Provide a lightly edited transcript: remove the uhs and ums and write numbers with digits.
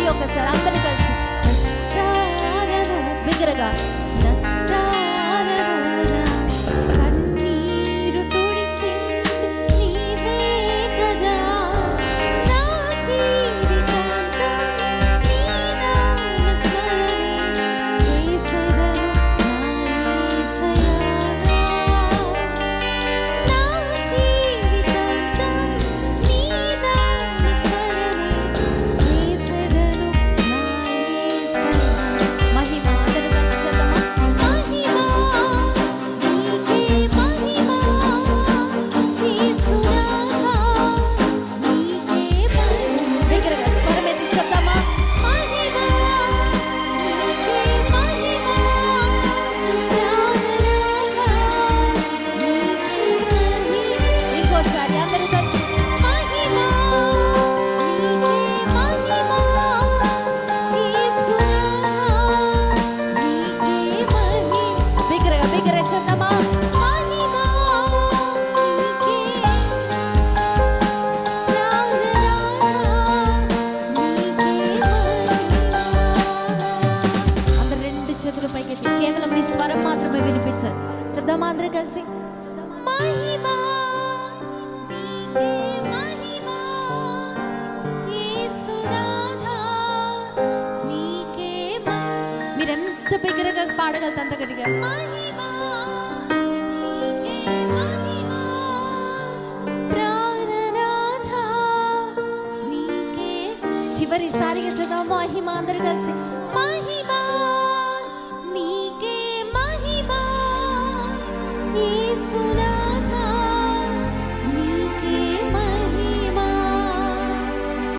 ఒక్కసారి అందరూ కలిసి నష్టాలను బిగ్గరగా నష్టాలను కన్నీరు తుడిచింది నీవే కదా నా జీవితాంతం నీ నామస్మరణే చేసెదను నా యేసయ్యా నా జీవితాంతం నీ నామస్మరణే చేసెదను నా యేసయ్యా మహిమ అందరూ కలిసి చెప్దామా మహిమ నీకే మహిమ యేసునాథా నీకే మహిమ బిగ్గరగా స్వరం ఎత్తి చెప్దామా మహిమ నీకే మహిమ ప్రాణనాథా నీకే మహిమ ఇంకోసారి అందరూ కలిసి మహిమ నీకే మహిమ యేసునాథా నీకే మహిమ బిగ్గరగా చెప్దామా మహిమ నీకే అందరు రెండు చేతుల పైకెత్తి కేవలం మీ స్వరం మాత్రమే వినిపించాలి చెప్దామా అందరూ కలిసి మహిమ నీకే మహిమ యేసునాథా నీకే మీరెంత బిగ్గరగా పాడగలరు అంత గట్టిగా మహిమ నీకే మహిమ ప్రాణనాథా నీకే చివరిసారిగా చదువు మహిమ అందరూ కలిసి మహిమ